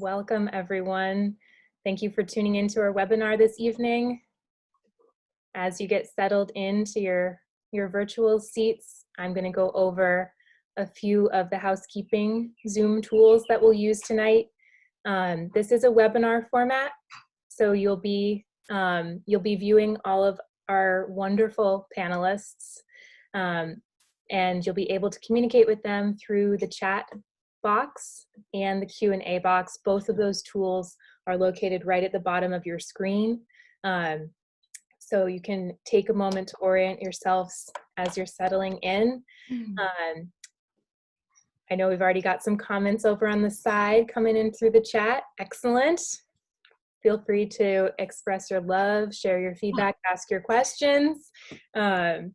Welcome, everyone. Thank you for tuning into our webinar this evening. As you get settled into your virtual seats, I'm going to go over a few of the housekeeping Zoom tools that we'll use tonight. This is a webinar format, so you'll be viewing all of our wonderful panelists, and you'll be able to communicate with them through the chat box and the Q&A box. Both of those tools are located right at the bottom of your screen. So you can take a moment to orient yourselves as you're settling in. I know we've already got some comments over on the side coming in through the chat. Excellent. Feel free to express your love, share your feedback, ask your questions. And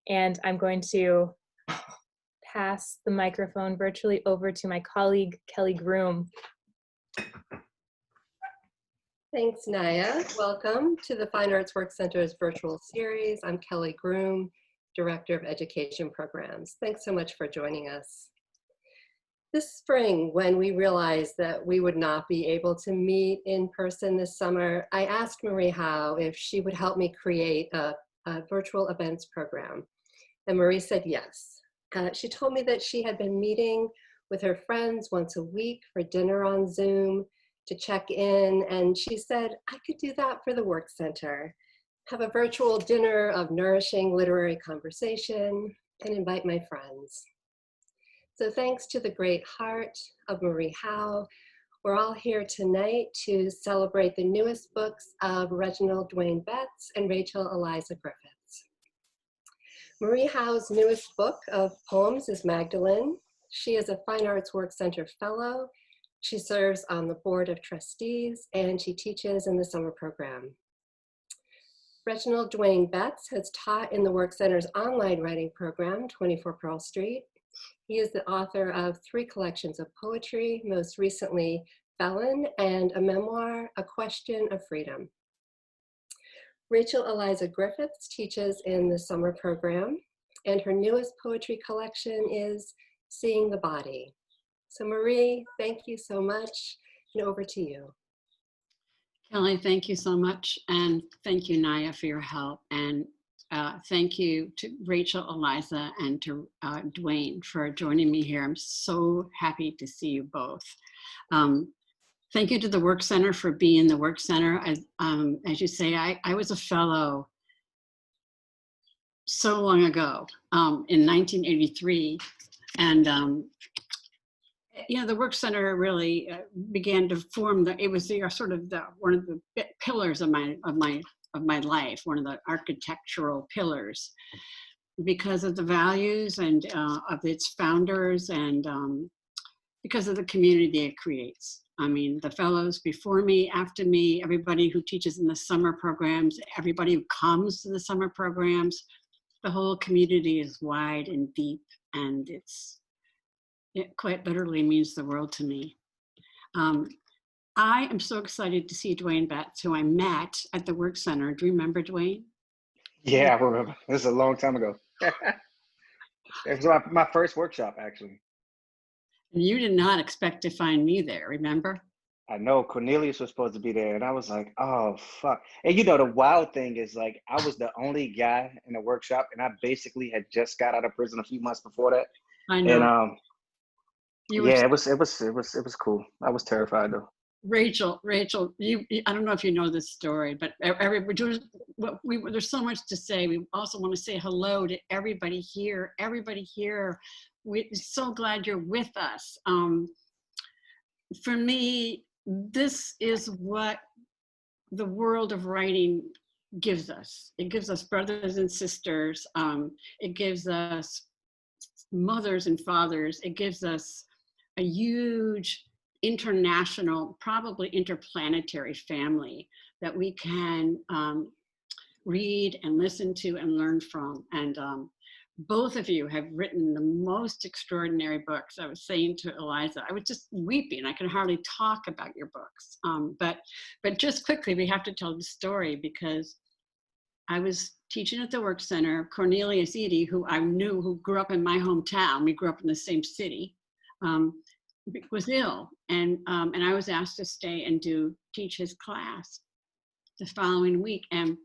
I'm going to pass the microphone virtually over to my colleague, Kelly Groom. Thanks, Naya. Welcome to the Fine Arts Work Center's virtual series. I'm Kelly Groom, Director of Education Programs. Thanks so much for joining us. This spring, when we realized that we would not be able to meet in person this summer, I asked Marie Howe if she would help me create a virtual events program. And Marie said yes. She told me that she had been meeting with her friends once a week for dinner on Zoom to check in, and she said I could do that for the Work Center, have a virtual dinner of nourishing literary conversation, and invite my friends. So thanks to the great heart of Marie Howe, we're all here tonight to celebrate the newest books of Reginald Dwayne and Rachel Eliza Griffiths. Marie Howe's newest book of poems is Magdalene. She is a Fine Arts Work Center Fellow. She serves on the Board of Trustees, and she teaches in the summer program. Reginald Dwayne has taught in the Work Center's online writing program, 24 Pearl Street. He is the author of 3 collections of poetry, most recently Felon, and a memoir, A Question of Freedom. Rachel Eliza Griffiths teaches in the summer program, and her newest poetry collection is Seeing the Body. So Marie, thank you so much, and over to you. Kelly, thank you so much, and thank you, Naya, for your help, and thank you to Rachel, Eliza, and to Dwayne for joining me here. I'm so happy to see you both. Thank you to the Work Center for being the Work Center. As you say, I was a fellow so long ago, in 1983, and you know, the Work Center really began to form. It was sort of one of the pillars of my life, one of the architectural pillars, because of the values and of its founders, and because of the community it creates. I mean, the fellows before me, after me, everybody who teaches in the summer programs, everybody who comes to the summer programs, the whole community is wide and deep, and it quite literally means the world to me. I am so excited to see Dwayne Betts, who I met at the Work Center. Do you remember Dwayne? Yeah, I remember. This is a long time ago. It was my first workshop, actually. You did not expect to find me there, remember? I know Cornelius was supposed to be there, and I was like, oh, fuck. And you know, the wild thing is, like, I was the only guy in the workshop, and I basically had just got out of prison a few months before that. I know. And yeah, it was cool. I was terrified though. Rachel, I don't know if you know this story, but there's so much to say. We also want to say hello to everybody here. We're so glad you're with us. For me, this is what the world of writing gives us. It gives us brothers and sisters. It gives us mothers and fathers. It gives us a huge international, probably interplanetary family that we can read and listen to and learn from. And both of you have written the most extraordinary books. I was saying to Eliza, I was just weeping. I can hardly talk about your books. But just quickly, we have to tell the story, because I was teaching at the Work Center. Cornelius Eady, who I knew, who grew up in my hometown, we grew up in the same city, was ill, and I was asked to stay and teach his class the following week, and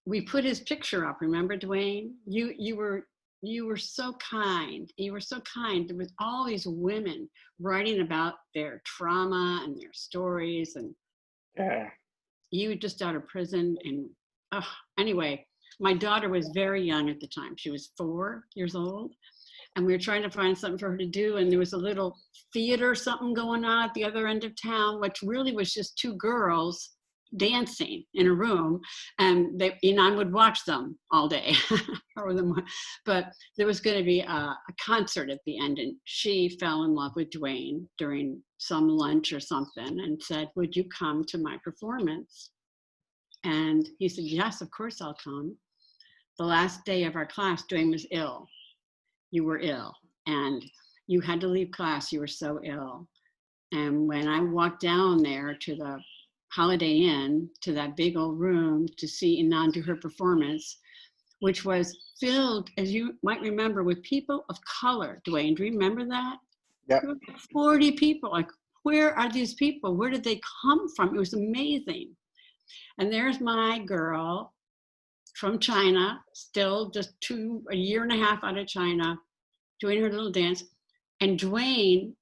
we put his picture up. Remember, Dwayne? You were so kind. You were so kind. There was all these women writing about their trauma and their stories, and you were just out of prison. And anyway, my daughter was very young at the time. She was 4 years old. And we were trying to find something for her to do. And there was a little theater, something going on at the other end of town, which really was just 2 girls dancing in a room. And I would watch them all day. But there was going to be a concert at the end. And she fell in love with Dwayne during some lunch or something and said, would you come to my performance? And he said, yes, of course I'll come. The last day of our class, Dwayne was ill. You were ill and you had to leave class. You were so ill. And when I walked down there to the Holiday Inn, to that big old room to see Inan do her performance, which was filled, as you might remember, with people of color. Dwayne, do you remember that? Yep. 40 people. Like, where are these people? Where did they come from? It was amazing. And there's my girl from China, still just a year and a half out of China, doing her little dance. And Dwayne,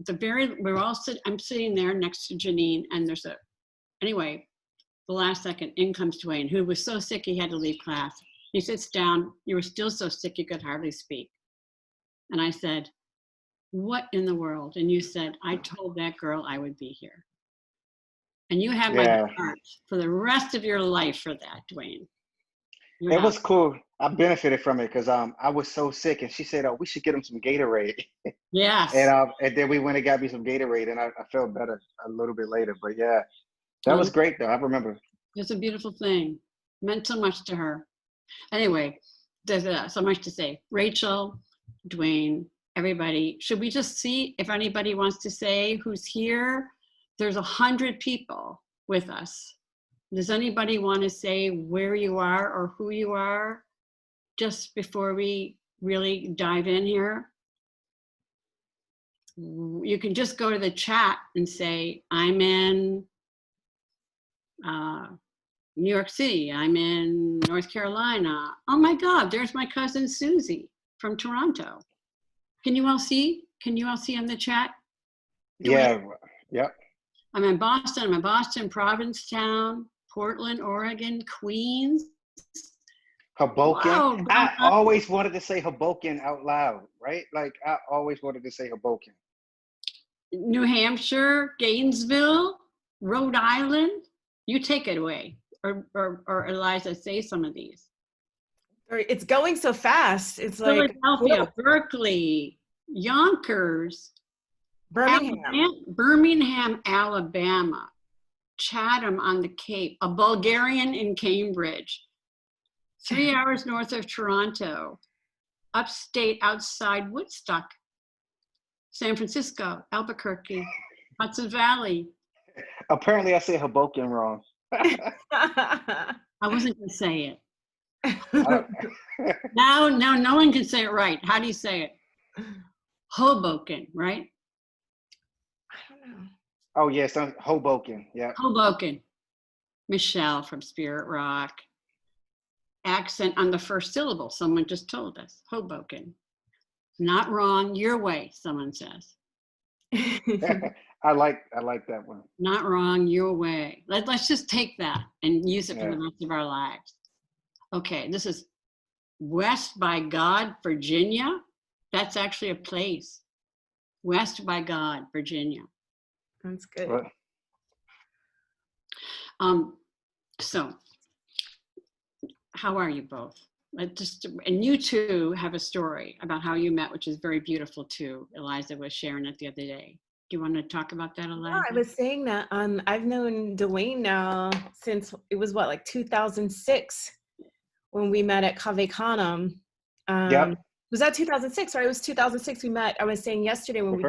I'm sitting there next to Janine, and anyway, the last second, in comes Dwayne, who was so sick he had to leave class. He sits down, you were still so sick you could hardly speak. And I said, what in the world? And you said, I told that girl I would be here. And you have my heart for the rest of your life for that, Dwayne. It was cool. I benefited from it because I was so sick, and she said, "Oh, we should get him some Gatorade." Yes. And then we went and got me some Gatorade, and I felt better a little bit later. But yeah, that was great though. I remember. It's a beautiful thing. Meant so much to her. Anyway, there's so much to say. Rachel, Dwayne, everybody. Should we just see if anybody wants to say who's here? There's 100 people with us. Does anybody want to say where you are or who you are just before we really dive in here? You can just go to the chat and say, I'm in New York City. I'm in North Carolina. Oh my God, there's my cousin Susie from Toronto. Can you all see? Can you all see in the chat? Yeah, yep. I'm in Boston, Provincetown, Portland, Oregon, Queens. Hoboken. Wow, I always wanted to say Hoboken out loud, right? Like I always wanted to say Hoboken. New Hampshire, Gainesville, Rhode Island. You take it away. Or Eliza, say some of these. It's going so fast. It's like Philadelphia, Berkeley, Yonkers, Birmingham, Alabama, Chatham on the Cape, a Bulgarian in Cambridge, 3 hours north of Toronto, upstate outside Woodstock, San Francisco, Albuquerque, Hudson Valley. Apparently I said Hoboken wrong. I wasn't going to say it. Now no one can say it right. How do you say it? Hoboken, right? I don't know. Oh yes, Hoboken. Yeah. Hoboken. Michelle from Spirit Rock. Accent on the first syllable. Someone just told us. Hoboken. Not wrong. Your way. Someone says. I like that one. Not wrong. Your way. Let's just take that and use it for the rest of our lives. Okay. This is West by God, Virginia. That's actually a place. West by God, Virginia. That's good. What? So how are you both? And you two have a story about how you met, which is very beautiful too. Eliza was sharing it the other day. Do you want to talk about that, Eliza? Yeah, I was saying that I've known Dwayne now since it was like 2006 when we met at Cave Canem. Yep. Was that 2006? Sorry, it was 2006 we met. I was saying yesterday when we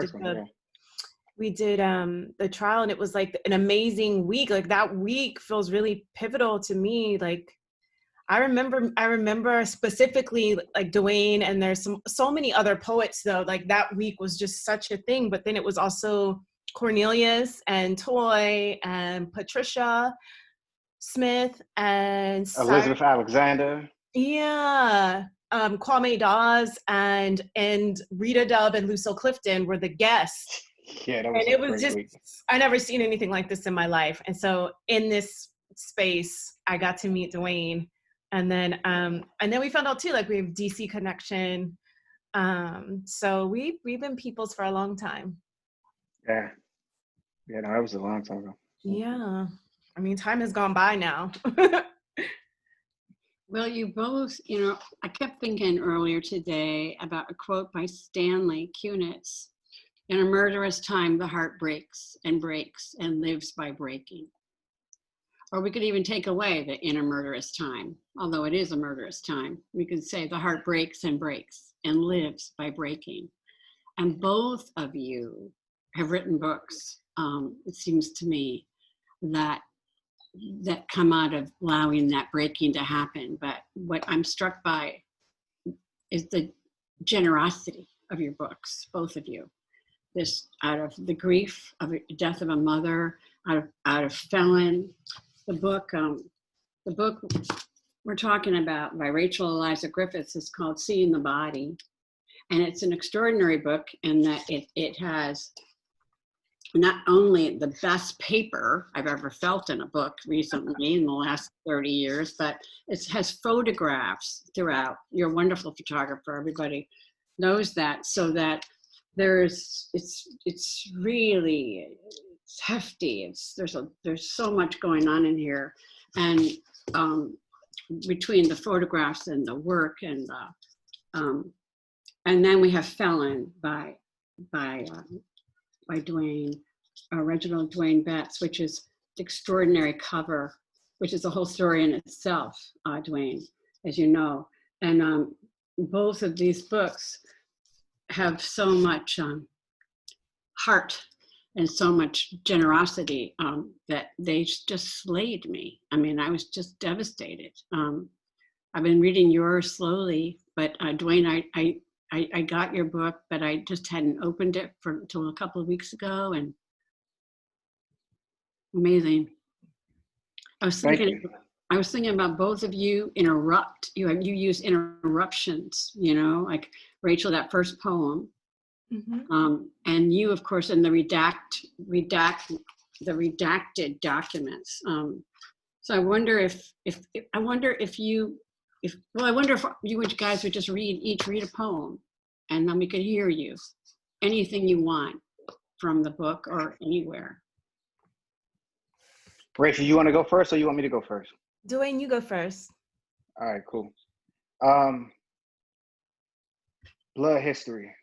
did the trial, and it was like an amazing week. Like that week feels really pivotal to me. Like I remember specifically like Dwayne, and there's so many other poets though. Like that week was just such a thing. But then it was also Cornelius and Toy and Patricia Smith and Elizabeth Alexander. Yeah. Kwame Dawes and Rita Dove and Lucille Clifton were the guests. Yeah, that was And a it was great just, week. I never seen anything like this in my life. And so in this space, I got to meet Dwayne. And then we found out too, like we have DC connection. So we've been peoples for a long time. Yeah. Yeah, no, that was a long time ago. Yeah. I mean, time has gone by now. Well, you both, you know, I kept thinking earlier today about a quote by Stanley Kunitz. In a murderous time, the heart breaks and lives by breaking. Or we could even take away the in a murderous time, although it is a murderous time. We could say the heart breaks and lives by breaking. And both of you have written books, it seems to me, that come out of allowing that breaking to happen. But what I'm struck by is the generosity of your books, both of you. This out of the grief of the death of a mother, out of Felon. The book we're talking about by Rachel Eliza Griffiths is called Seeing the Body. And it's an extraordinary book in that it has not only the best paper I've ever felt in a book recently in the last 30 years, but it has photographs throughout. You're a wonderful photographer. Everybody knows that. So that it's really hefty. There's so much going on in here. And between the photographs and the work and then we have Felon by Dwayne, Reginald Dwayne Betts, which is the extraordinary cover, which is a whole story in itself, Dwayne, as you know. And both of these books have so much heart and so much generosity that they just slayed me. I mean, I was just devastated. I've been reading yours slowly, but Dwayne, I got your book, but I just hadn't opened it until a couple of weeks ago, and amazing. I was thinking about both of you interrupt. You use interruptions, you know, like Rachel, that first poem, and you, of course, in the redacted documents. So I wonder if you guys would just read a poem, and then we could hear you, anything you want from the book or anywhere. Rachel, you want to go first or you want me to go first? Dwayne, you go first. All right, cool. Blood history.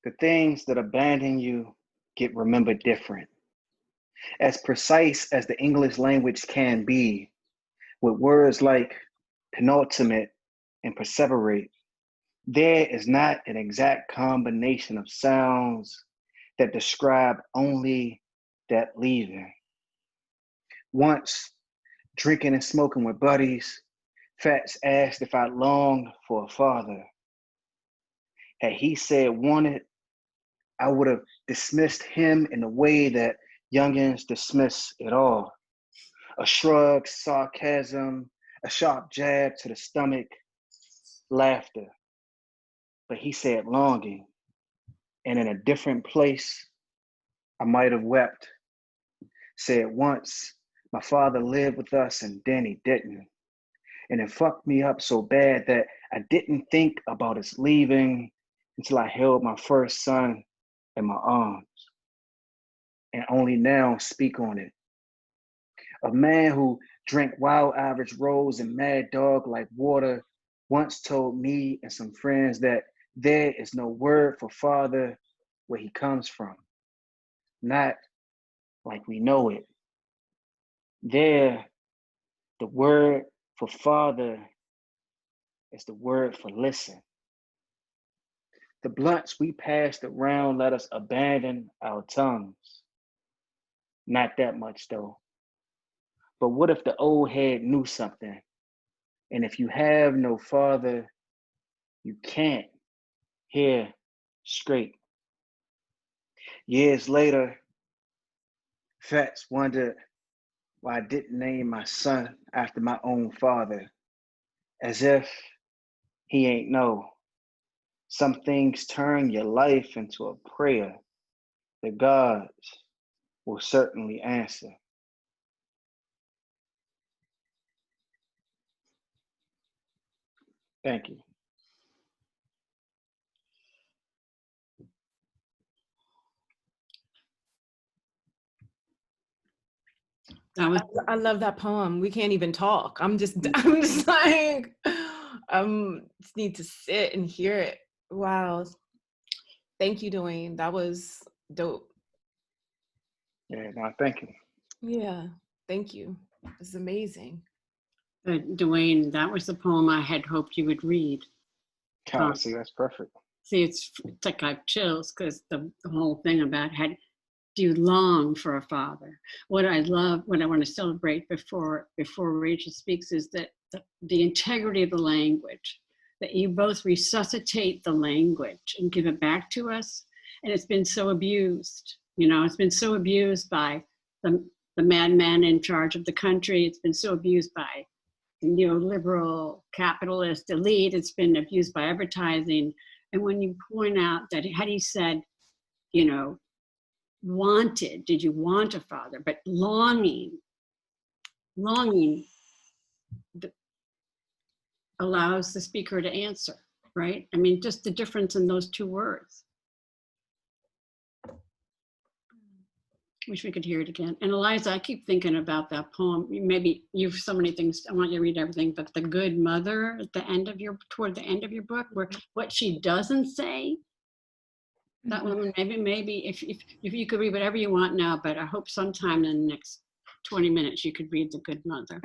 The things that abandon you get remembered different. As precise as the English language can be, with words like penultimate and perseverate, there is not an exact combination of sounds that describe only that leaving. Once, drinking and smoking with buddies, Fats asked if I longed for a father. Had he said wanted, I would have dismissed him in the way that youngins dismiss it all. A shrug, sarcasm, a sharp jab to the stomach, laughter. But he said longing, and in a different place, I might have wept. Said once, my father lived with us and then he didn't. And it fucked me up so bad that I didn't think about his leaving until I held my first son in my arms. And only now speak on it. A man who drank Wild Irish Rose and Mad Dog like water once told me and some friends that there is no word for father where he comes from. Not like we know it. There, the word for father is the word for listen. The blunts we passed around let us abandon our tongues. Not that much though. But what if the old head knew something And if you have no father, you can't hear straight. Years later, Fats wondered why I didn't name my son after my own father, as if he ain't know. Some things turn your life into a prayer that God will certainly answer. Thank you. That was I love that poem. We can't even talk. I'm just like, just need to sit and hear it. Wow. Thank you, Dwayne. That was dope. Yeah, no, thank you. Yeah, thank you. It's amazing. Dwayne, that was the poem I had hoped you would read. See, that's perfect. See, it's like I have chills because the whole thing about do you long for a father? What I love, what I want to celebrate before Rachel speaks is that the integrity of the language, that you both resuscitate the language and give it back to us. And it's been so abused, it's been so abused by the madman in charge of the country. It's been so abused by the neoliberal capitalist elite. It's been abused by advertising. And when you point out that had he said, wanted, did you want a father? But longing allows the speaker to answer, right? I mean, just the difference in those two words. Wish we could hear it again. And Eliza, I keep thinking about that poem. Maybe you've so many things, I want you to read everything, but the good mother at the end of toward the end of your book, where what she doesn't say, that woman, maybe if you could read whatever you want now, but I hope sometime in the next 20 minutes you could read The Good Mother.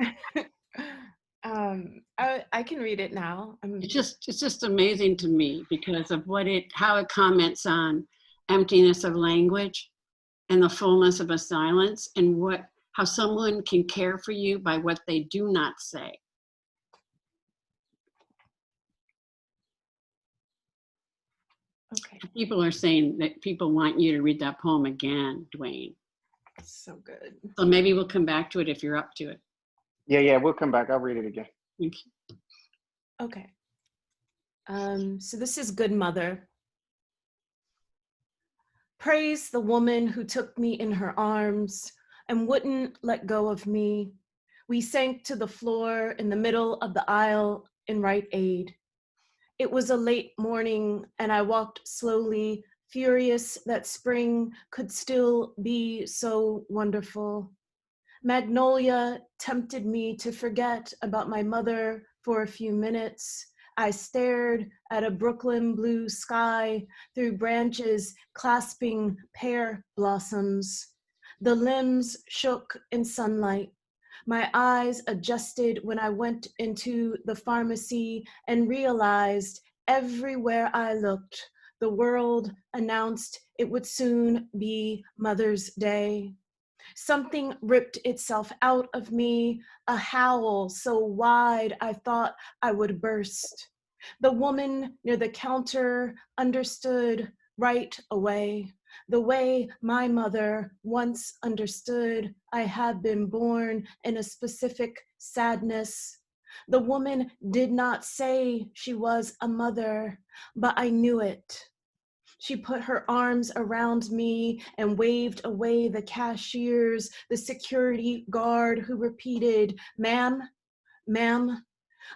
I can read it now. It's just amazing to me because of how it comments on emptiness of language and the fullness of a silence, and how someone can care for you by what they do not say. Okay. People are saying that people want you to read that poem again, Dwayne. So good. So maybe we'll come back to it if you're up to it. Yeah, we'll come back. I'll read it again. Thank you. Okay. So this is Good Mother. Praise the woman who took me in her arms and wouldn't let go of me. We sank to the floor in the middle of the aisle in Rite Aid. It was a late morning and I walked slowly, furious that spring could still be so wonderful. Magnolia tempted me to forget about my mother for a few minutes. I stared at a Brooklyn blue sky through branches clasping pear blossoms. The limbs shook in sunlight. My eyes adjusted when I went into the pharmacy and realized everywhere I looked, the world announced it would soon be Mother's Day. Something ripped itself out of me, a howl so wide I thought I would burst. The woman near the counter understood right away, the way my mother once understood I had been born in a specific sadness. The woman did not say she was a mother, but I knew it. She put her arms around me and waved away the cashiers, the security guard who repeated, "Ma'am, ma'am."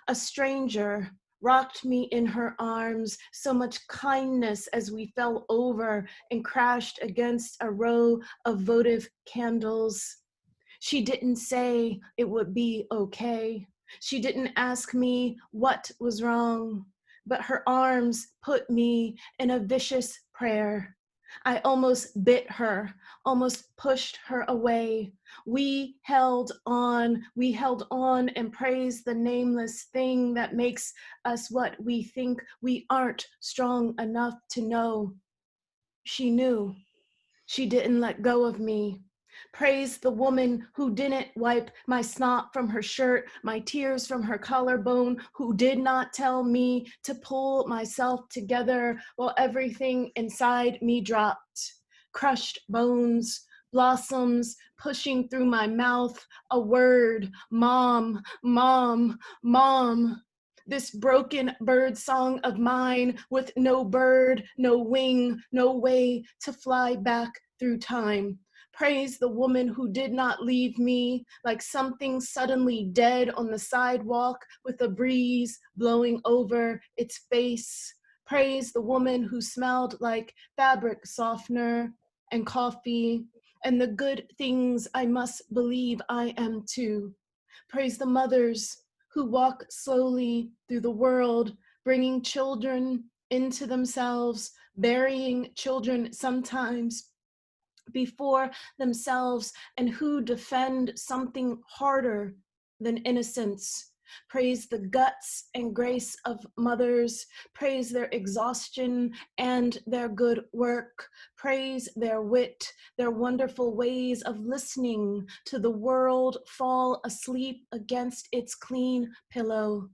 A stranger rocked me in her arms, so much kindness as we fell over and crashed against a row of votive candles. She didn't say it would be okay. She didn't ask me what was wrong, but her arms put me in a vicious prayer. I almost bit her, almost pushed her away. We held on and praised the nameless thing that makes us what we think we aren't strong enough to know. She knew. She didn't let go of me. Praise the woman who didn't wipe my snot from her shirt, my tears from her collarbone, who did not tell me to pull myself together while everything inside me dropped. Crushed bones, blossoms pushing through my mouth, a word, mom, mom, mom. This broken bird song of mine with no bird, no wing, no way to fly back through time. Praise the woman who did not leave me like something suddenly dead on the sidewalk with a breeze blowing over its face. Praise the woman who smelled like fabric softener and coffee and the good things I must believe I am too. Praise the mothers who walk slowly through the world, bringing children into themselves, burying children sometimes before themselves, and who defend something harder than innocence. Praise the guts and grace of mothers. Praise their exhaustion and their good work. Praise their wit, their wonderful ways of listening to the world fall asleep against its clean pillow.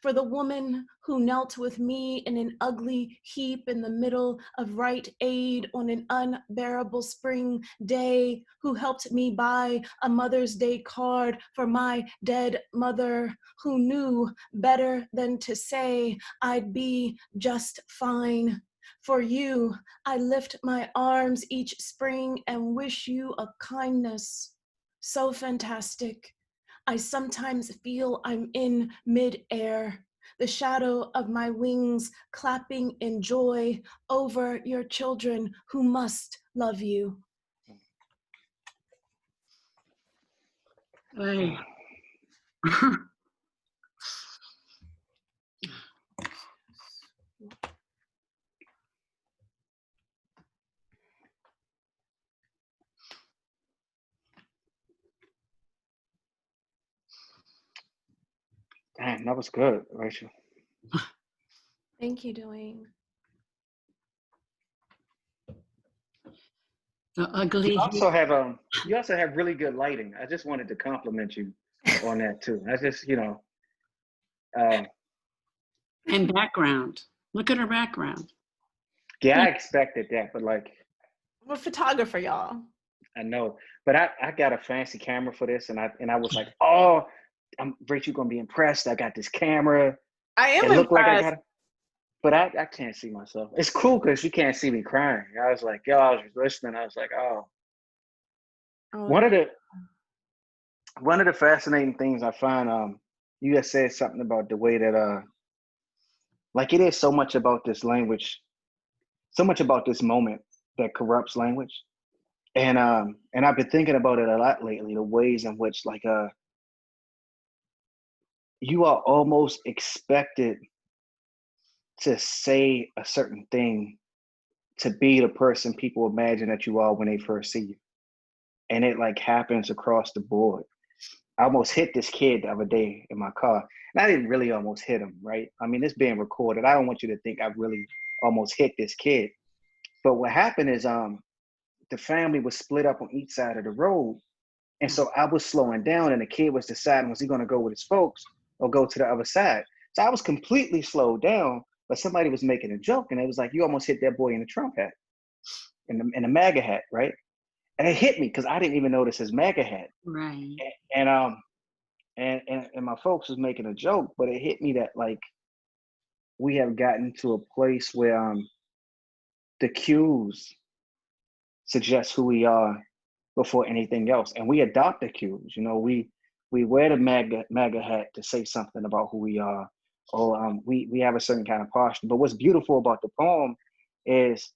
For the woman who knelt with me in an ugly heap in the middle of Rite Aid on an unbearable spring day, who helped me buy a Mother's Day card for my dead mother, who knew better than to say I'd be just fine. For you, I lift my arms each spring and wish you a kindness so fantastic. I sometimes feel I'm in midair, the shadow of my wings clapping in joy over your children who must love you. Hey. Damn, that was good, Rachel. Thank you, Dwayne. The ugly. You also have really good lighting. I just wanted to compliment you on that too. I just, And background. Look at her background. yeah, I expected that, but like, I'm a photographer, y'all. I know, but I got a fancy camera for this, and I was like, oh, Rachel gonna be impressed. I got this camera. I am It looked like I impressed. got it, but I can't see myself. It's cool because you can't see me crying. I was like, yo, I was listening. I was like, oh. Oh, One of the fascinating things I find, you just said something about the way that like it is so much about this language, so much about this moment that corrupts language. And I've been thinking about it a lot lately, the ways in which like you are almost expected to say a certain thing to be the person people imagine that you are when they first see you. And it like happens across the board. I almost hit this kid the other day in my car. And I didn't really almost hit him, right? I mean, it's being recorded. I don't want you to think I really almost hit this kid. But what happened is the family was split up on each side of the road. And so I was slowing down and the kid was deciding, was he gonna go with his folks or go to the other side? So I was completely slowed down, but somebody was making a joke and it was like, you almost hit that boy in the Trump hat, in the MAGA hat, right? And it hit me because I didn't even notice his MAGA hat. Right. And my folks was making a joke, but it hit me that like we have gotten to a place where the cues suggest who we are before anything else, and we adopt the cues. We wear the MAGA hat to say something about who we are, or we have a certain kind of posture. But what's beautiful about the poem is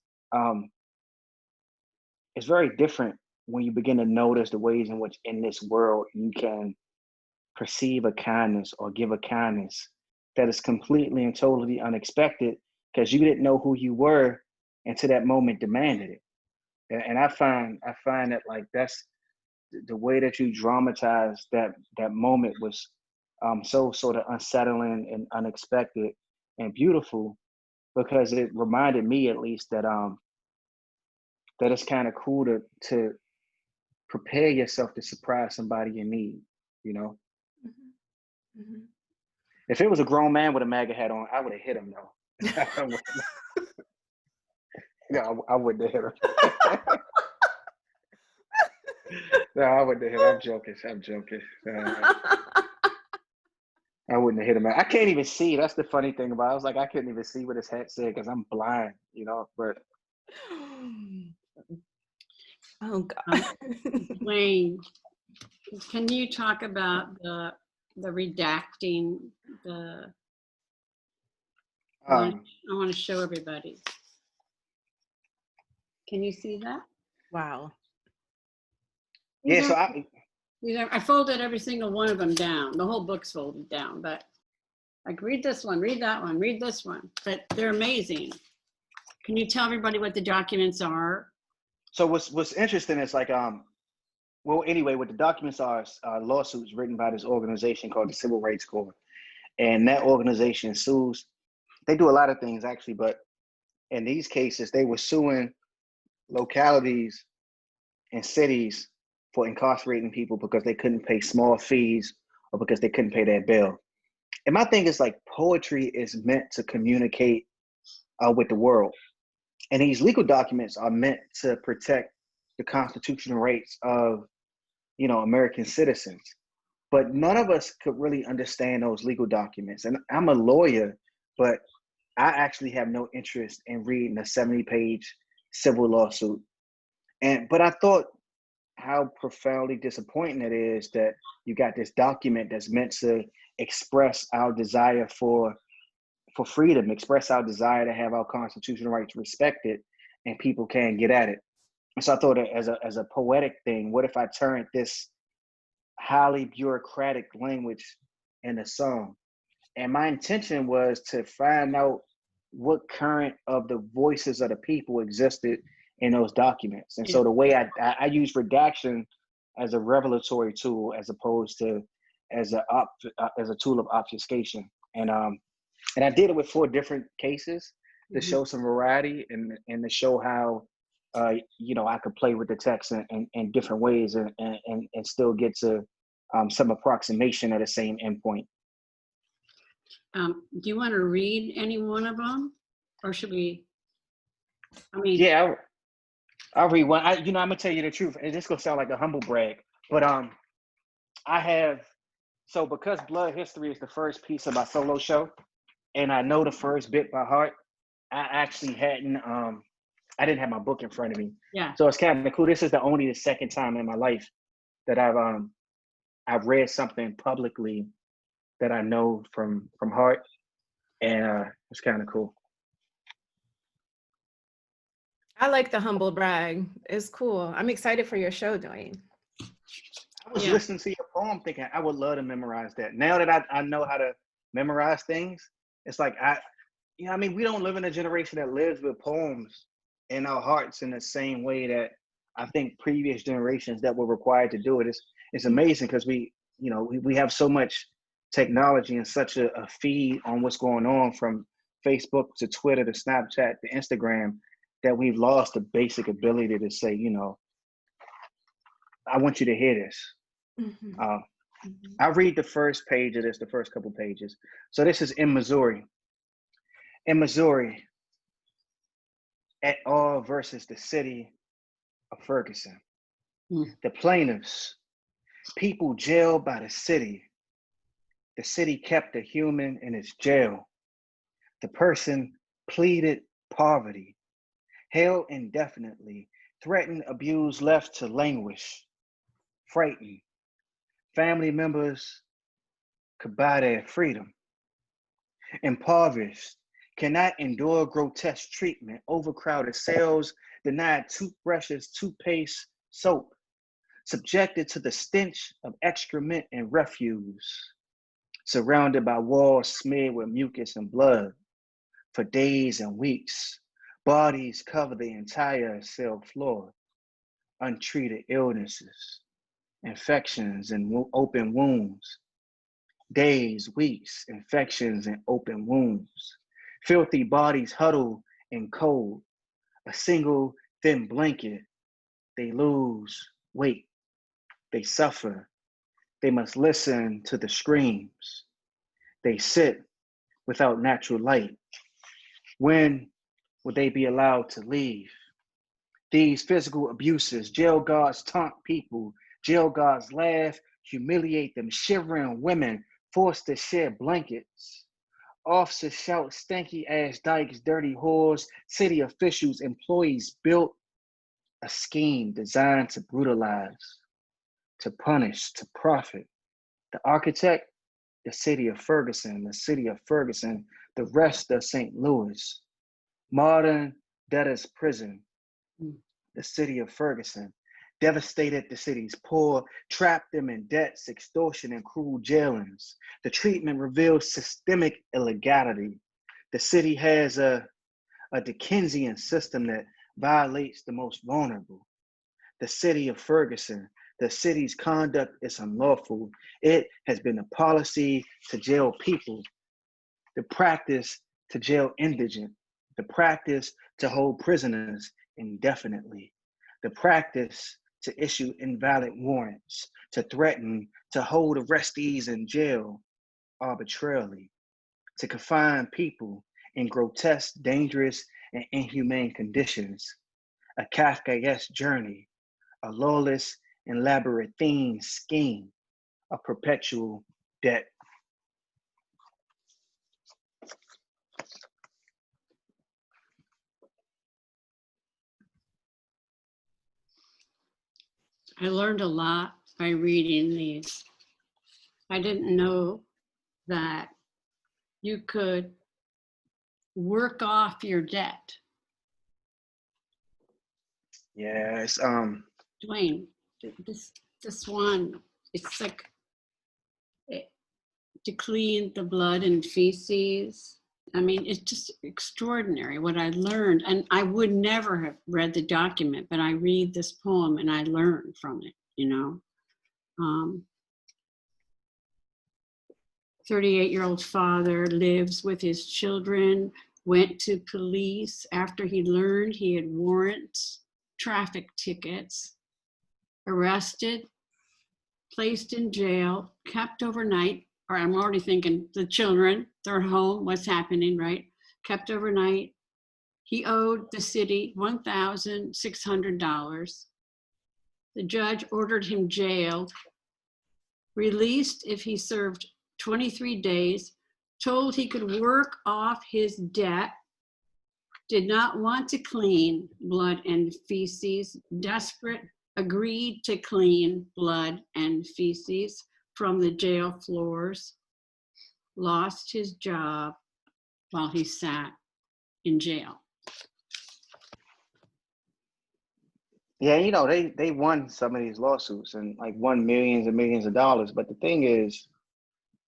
it's very different when you begin to notice the ways in which in this world you can perceive a kindness or give a kindness that is completely and totally unexpected because you didn't know who you were until that moment demanded it. And I find that like that's the way that you dramatize that moment was so sort of unsettling and unexpected and beautiful, because it reminded me at least that that it's kind of cool to prepare yourself to surprise somebody in need, you know? Mhm. If it was a grown man with a MAGA hat on, I would have hit him though. No, I wouldn't have hit him. No, I wouldn't have hit him. I'm joking. I'm joking. I wouldn't have hit him. I can't even see. That's the funny thing about it. I was like, I couldn't even see what his hat said because I'm blind, you know. But Oh God. Dwayne, can you talk about the redacting? I want to show everybody. Can you see that? Wow. yeah, so I folded every single one of them down. The whole book's folded down, but like read this one, read that one, read this one. But they're amazing. Can you tell everybody what the documents are? So what's interesting is like well, anyway, what the documents are lawsuits written by this organization called the Civil Rights Corps, and that organization sues. They do a lot of things actually, but in these cases, they were suing localities and cities for incarcerating people because they couldn't pay small fees or because they couldn't pay their bill. And my thing is like poetry is meant to communicate with the world. And these legal documents are meant to protect the constitutional rights of, you know, American citizens. But none of us could really understand those legal documents. And I'm a lawyer, but I actually have no interest in reading a 70-page civil lawsuit. But I thought how profoundly disappointing it is that you got this document that's meant to express our desire for freedom, express our desire to have our constitutional rights respected, and people can't get at it. So I thought that as a poetic thing, what if I turned this highly bureaucratic language in a song? And my intention was to find out what current of the voices of the people existed in those documents. And so the way I use redaction as a revelatory tool as opposed to as a tool of obfuscation. And I did it with 4 different cases to show some variety and to show how you know, I could play with the text in different ways and still get to some approximation at the same endpoint. Do you want to read any one of them, or should we? I mean, yeah, I'll read one. I'm gonna tell you the truth, and this gonna sound like a humble brag, but I have because Blood History is the first piece of my solo show, and I know the first bit by heart. I actually hadn't I didn't have my book in front of me. Yeah. So it's kind of cool. This is the second time in my life that I've read something publicly that I know from heart, and it's kind of cool. I like the humble brag. It's cool. I'm excited for your show, Dwayne. I was listening to your poem thinking I would love to memorize that. Now that I know how to memorize things, it's like we don't live in a generation that lives with poems in our hearts in the same way that I think previous generations that were required to do it. It's amazing because we have so much technology and such a feed on what's going on from Facebook to Twitter to Snapchat to Instagram that we've lost the basic ability to say, you know, I want you to hear this. I'll read the first page of this, the first couple pages. So this is in Missouri. In Missouri, et al. Versus the city of Ferguson. The plaintiffs, people jailed by the city. The city kept a human in its jail. The person pleaded poverty, held indefinitely, threatened, abused, left to languish, frightened. Family members could buy their freedom. Impoverished, cannot endure grotesque treatment, overcrowded cells, denied toothbrushes, toothpaste, soap, subjected to the stench of excrement and refuse, surrounded by walls smeared with mucus and blood for days and weeks. Bodies cover the entire cell floor, untreated illnesses, infections and open wounds. Days, weeks, infections and open wounds. Filthy bodies huddle in cold. A single thin blanket, they lose weight They suffer. They must listen to the screams. They sit without natural light. When will they be allowed to leave? These physical abuses, jail guards taunt people, jail guards laugh, humiliate them, shivering women forced to share blankets. Officers shout stanky ass dykes, dirty whores. City officials, employees built a scheme designed to brutalize, to punish, to profit. The architect, the city of Ferguson, the rest of St. Louis. Modern debtor's prison, the city of Ferguson. Devastated the city's poor, trapped them in debts, extortion, and cruel jailings. The treatment reveals systemic illegality. The city has a Dickensian system that violates the most vulnerable. The city of Ferguson, the city's conduct is unlawful. It has been a policy to jail people, the practice to jail indigent, the practice to hold prisoners indefinitely, the practice to issue invalid warrants, to threaten, to hold arrestees in jail arbitrarily, to confine people in grotesque, dangerous, and inhumane conditions, a Kafkaesque journey, a lawless and labyrinthine scheme, a perpetual debt. I learned a lot by reading these. I didn't know that you could work off your debt. Yes, Dwayne, this one, it's like to clean the blood and feces. I mean, it's just extraordinary what I learned. And I would never have read the document, but I read this poem and I learn from it, you know. 38-year-old father lives with his children, went to police after he learned he had warrants, traffic tickets, arrested, placed in jail, kept overnight, or I'm already thinking the children, they're home, what's happening, right? Kept overnight. He owed the city $1,600. The judge ordered him jailed, released if he served 23 days, told he could work off his debt, did not want to clean blood and feces, desperate, agreed to clean blood and feces from the jail floors, lost his job while he sat in jail. yeah, you know, they won some of these lawsuits and like won millions and millions of dollars. But the thing is,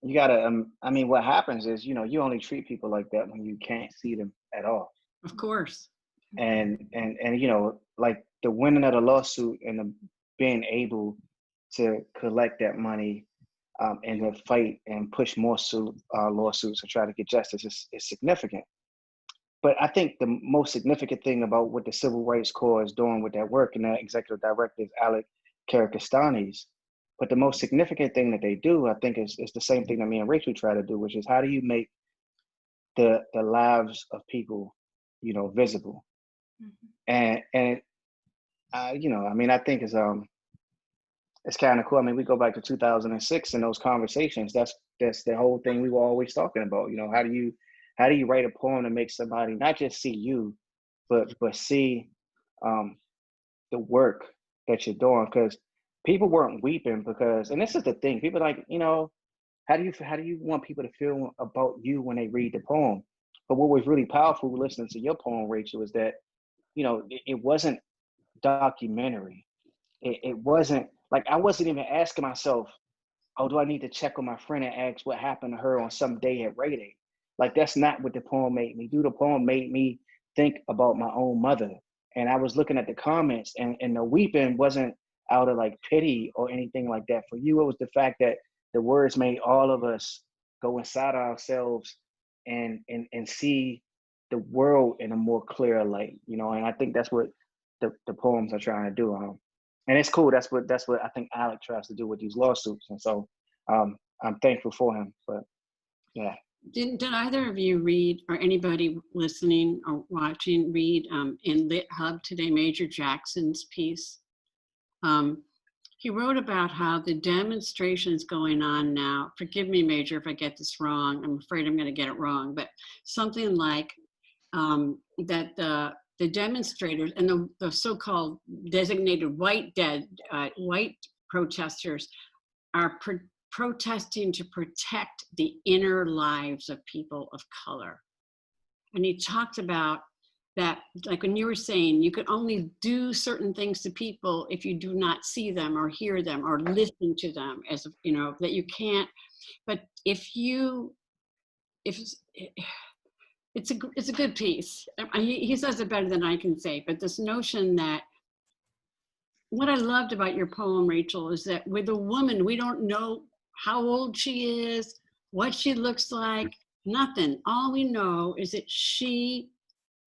you gotta, I mean, what happens is, you know, you only treat people like that when you can't see them at all. Of course. And you know, like the winning of the lawsuit and the being able to collect that money and to fight and push more lawsuits to try to get justice is significant. But I think the most significant thing about what the Civil Rights Corps is doing with that work, and that executive director is Alec Karakastani's. But the most significant thing that they do, I think, is the same thing that me and Rachel try to do, which is how do you make the lives of people, you know, visible? Mm-hmm. And you know, I mean, I think it's kind of cool. I mean, we go back to 2006 and those conversations. That's the whole thing we were always talking about. You know, how do you write a poem to make somebody not just see you, but see the work that you're doing? Because people weren't weeping because, and this is the thing, people like, you know, how do you want people to feel about you when they read the poem? But what was really powerful listening to your poem, Rachel, is that, you know, it wasn't documentary. It wasn't like, I wasn't even asking myself, oh, do I need to check on my friend and ask what happened to her on some day at Ray Day? Like, that's not what the poem made me do. The poem made me think about my own mother. And I was looking at the comments, and the weeping wasn't out of like pity or anything like that for you. It was the fact that the words made all of us go inside ourselves and see the world in a more clear light, you know. And I think that's what the poems are trying to do. And it's cool. That's what I think Alec tries to do with these lawsuits. And so I'm thankful for him. But yeah. Did either of you read, or anybody listening or watching read in Lit Hub today, Major Jackson's piece? He wrote about how the demonstrations going on now, forgive me, Major, if I get this wrong, I'm afraid I'm gonna get it wrong, but something like that the demonstrators and the so-called designated white protesters are protesting to protect the inner lives of people of color. And he talked about that, like when you were saying, you could only do certain things to people if you do not see them or hear them or listen to them, as you know, that you can't. But if it's a good piece. He says it better than I can say, but this notion that what I loved about your poem, Rachel, is that with a woman, we don't know how old she is, what she looks like, nothing. All we know is that she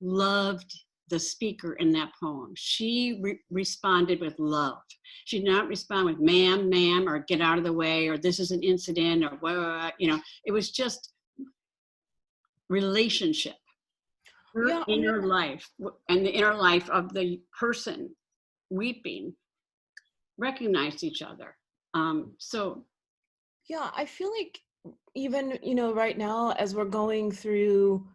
loved the speaker in that poem. She responded with love. She did not respond with ma'am, or get out of the way, or this is an incident, or what, you know, it was just relationship. Her inner life and the inner life of the person weeping recognized each other. So yeah, I feel like even, you know, right now as we're going through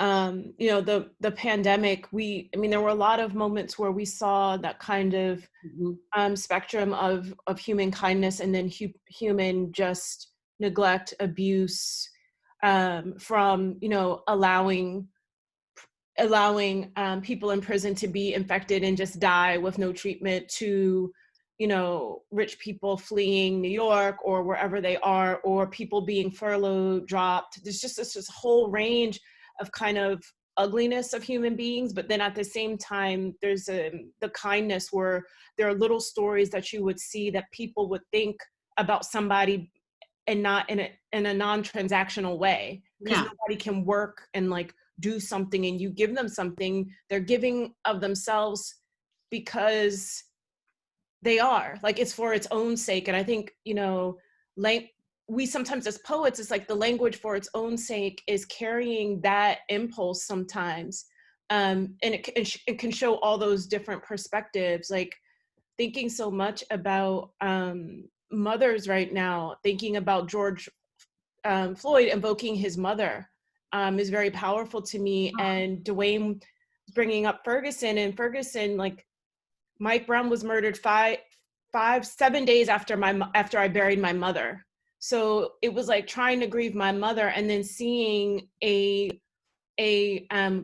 you know, the pandemic, there were a lot of moments where we saw that kind of spectrum of human kindness, and then human just neglect, abuse, from, you know, allowing people in prison to be infected and just die with no treatment, to, you know, rich people fleeing New York or wherever they are, or people being furloughed, dropped. There's just this whole range of kind of ugliness of human beings. But then at the same time, there's the kindness, where there are little stories that you would see that people would think about somebody, and not in a non-transactional way, because nobody can work and like do something and you give them something. They're giving of themselves because they are, like, it's for its own sake. And I think, you know, we sometimes as poets, it's like the language for its own sake is carrying that impulse sometimes. And it can show all those different perspectives, like thinking so much about mothers right now, thinking about George Floyd invoking his mother is very powerful to me. And Dwayne bringing up Ferguson, and Ferguson, like, Mike Brown was murdered 7 days after I buried my mother. So it was like trying to grieve my mother, and then seeing a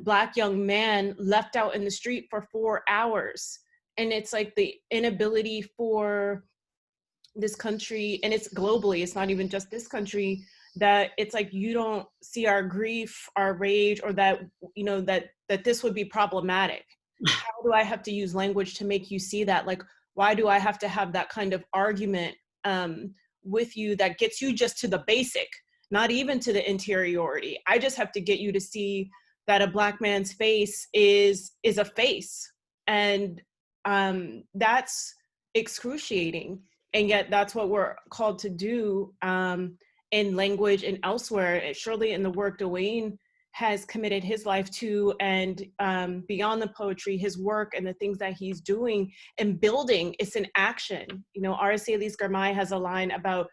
Black young man left out in the street for 4 hours. And it's like the inability for this country, and it's globally, it's not even just this country, that it's like you don't see our grief, our rage, or that, you know, that this would be problematic. How do I have to use language to make you see that? Like, why do I have to have that kind of argument with you that gets you just to the basic, not even to the interiority? I just have to get you to see that a Black man's face is a face. And that's excruciating. And yet that's what we're called to do in language and elsewhere. Surely in the work Dwayne has committed his life to, and beyond the poetry, his work and the things that he's doing and building, it's an action. You know, R.S. Elise Garmai has a line about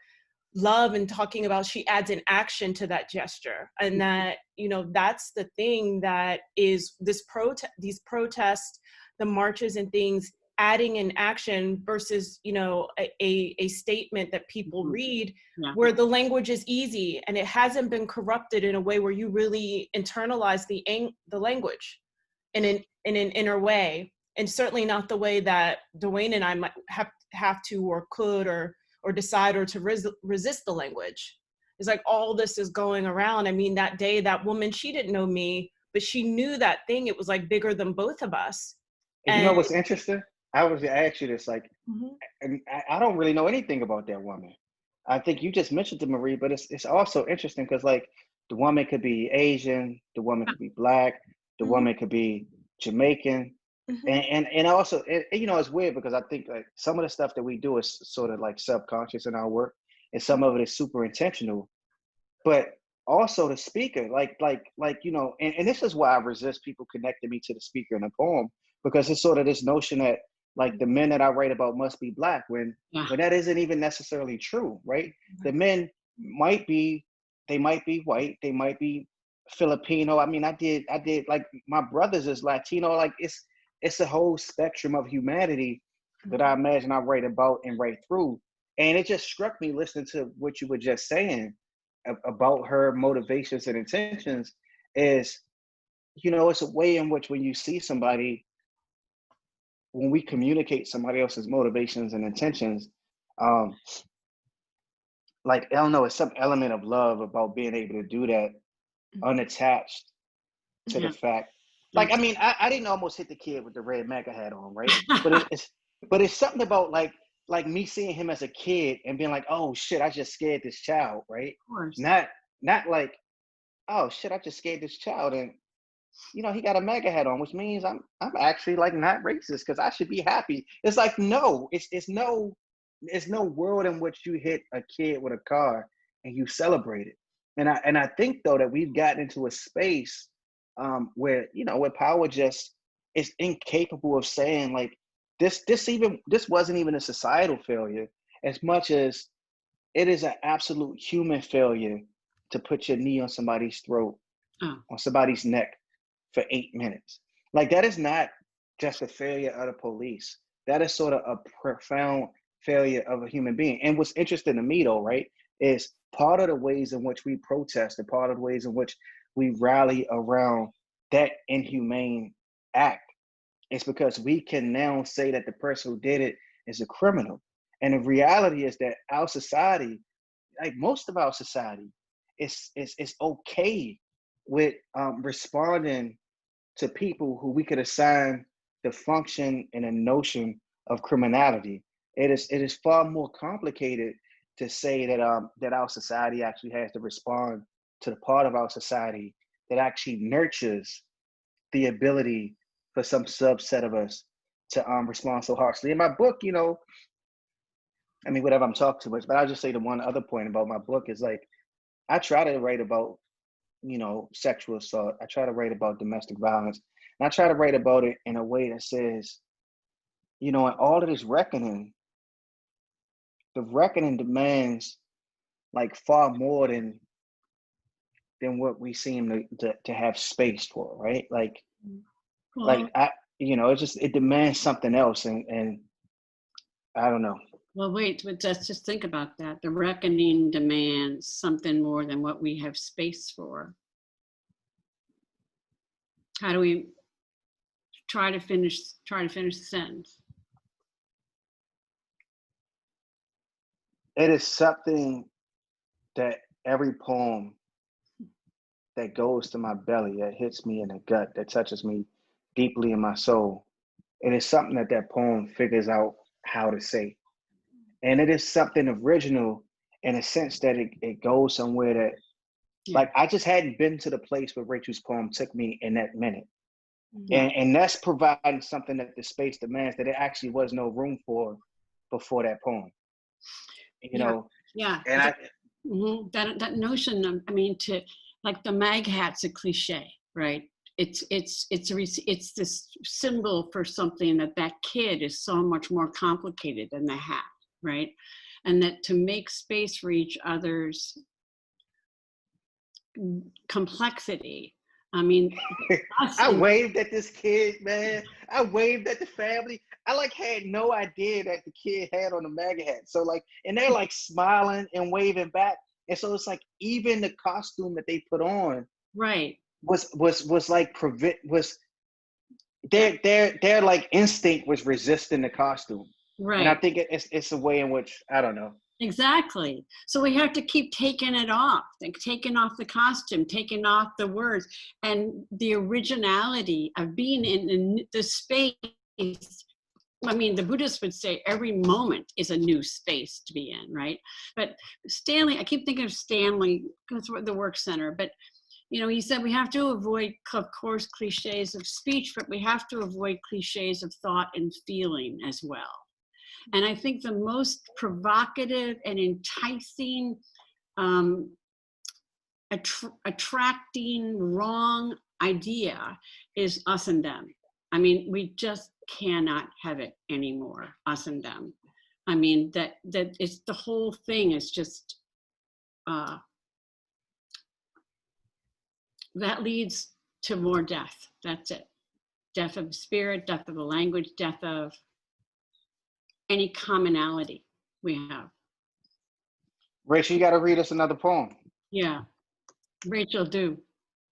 love and talking about she adds an action to that gesture. And that, you know, that's the thing that is these protests, the marches and things, adding an action versus, you know, a statement that people read where the language is easy and it hasn't been corrupted in a way where you really internalize the language in an inner way. And certainly not the way that Dwayne and I might have to or could or decide or to resist the language. It's like all this is going around. I mean, that day, that woman, she didn't know me, but she knew that thing. It was like bigger than both of us. And you know what's interesting? I was to ask you this, like, and I don't really know anything about that woman. I think you just mentioned it, Marie, but it's also interesting because, like, the woman could be Asian, the woman could be Black, the woman could be Jamaican, And also, you know, it's weird because I think like some of the stuff that we do is sort of like subconscious in our work, and some of it is super intentional. But also the speaker, you know, and this is why I resist people connecting me to the speaker in a poem, because it's sort of this notion that like the men that I write about must be Black when Yeah. that isn't even necessarily true, right? The men might be, they might be white, they might be Filipino. I mean, I did like my brothers is Latino. Like it's a whole spectrum of humanity that I imagine I write about and write through. And it just struck me listening to what you were just saying about her motivations and intentions is, you know, it's a way in which when you see somebody, when we communicate somebody else's motivations and intentions, like I don't know, it's some element of love about being able to do that unattached to the fact. Like, I mean, I didn't almost hit the kid with the red MAGA hat on, right? But it's something about like me seeing him as a kid and being like, oh shit, I just scared this child, right? Of course. Not like, oh shit, I just scared this child, and you know he got a MAGA hat on, which means I'm actually like not racist because I should be happy. It's like no, it's no world in which you hit a kid with a car and you celebrate it. And I think though that we've gotten into a space where you know where power just is incapable of saying like this wasn't even a societal failure as much as it is an absolute human failure to put your knee on somebody's throat, on somebody's neck for 8 minutes. Like that is not just a failure of the police. That is sort of a profound failure of a human being. And what's interesting to me though, right, is part of the ways in which we protest and part of the ways in which we rally around that inhumane act is because we can now say that the person who did it is a criminal. And the reality is that our society, like most of our society, is okay with responding to people who we could assign the function and a notion of criminality. It is far more complicated to say that that our society actually has to respond to the part of our society that actually nurtures the ability for some subset of us to respond so harshly. In my book, you know, I mean, whatever, I'm talking too much, but I'll just say the one other point about my book is like, I try to write about, you know, sexual assault. I try to write about domestic violence. And I try to write about it in a way that says, you know, in all of this reckoning, the reckoning demands like far more than what we seem to have space for, right? Like, Well, it demands something else, and I don't know. Well, wait, but let's just think about that. The reckoning demands something more than what we have space for. How do we try to finish the sentence? It is something that every poem that goes to my belly, that hits me in the gut, that touches me deeply in my soul. It is something that poem figures out how to say. And it is something original in a sense that it goes somewhere that, like, I just hadn't been to the place where Rachel's poem took me in that minute. And that's providing something that the space demands that it actually was no room for before that poem. You know? Yeah. And that notion of, I mean, to like the MAG hat's a cliche, right? It's this symbol for something that kid is so much more complicated than the hat, right? And that to make space for each other's complexity. I mean, I waved at this kid, man. I waved at the family. I like had no idea that the kid had on the MAGA hat. So like, and they're like smiling and waving back. And so it's like even the costume that they put on, right, was like their like instinct was resisting the costume. right. And I think it's a way in which, I don't know. Exactly. So we have to keep taking it off, like taking off the costume, taking off the words, and the originality of being in the space. I mean, the Buddhists would say every moment is a new space to be in, right? But Stanley, I keep thinking of Stanley, because we're at the work center, but You know, he said we have to avoid, of course, cliches of speech, but we have to avoid cliches of thought and feeling as well. And I think the most provocative and enticing, attracting wrong idea is us and them. I mean, we just cannot have it anymore, us and them. I mean, that it's the whole thing is just, that leads to more death. That's it. Death of spirit, death of a language, death of any commonality we have. Rachel, you got to read us another poem. Yeah. Rachel, do.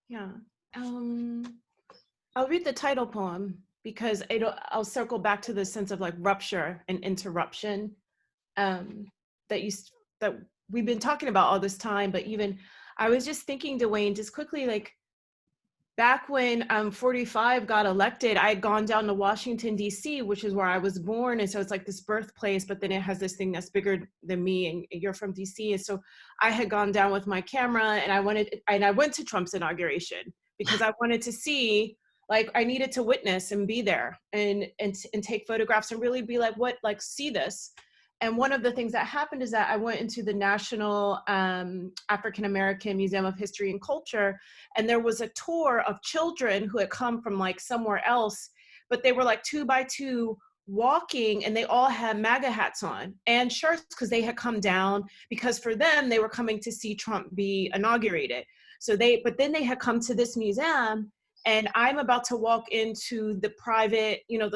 Yeah. I'll read the title poem because I'll circle back to the sense of like rupture and interruption that we've been talking about all this time. But even I was just thinking, Dwayne, just quickly, like back when 45 got elected, I had gone down to Washington, D.C., which is where I was born. And so it's like this birthplace, but then it has this thing that's bigger than me, and you're from D.C. And so I had gone down with my camera, and I went to Trump's inauguration because I wanted to see, like, I needed to witness and be there and take photographs and really be like, what, like, see this. And one of the things that happened is that I went into the National African American Museum of History and Culture, and there was a tour of children who had come from like somewhere else, but they were like 2 by 2 walking, and they all had MAGA hats on and shirts because they had come down because for them, they were coming to see Trump be inaugurated. But then they had come to this museum, and I'm about to walk into the private, you know,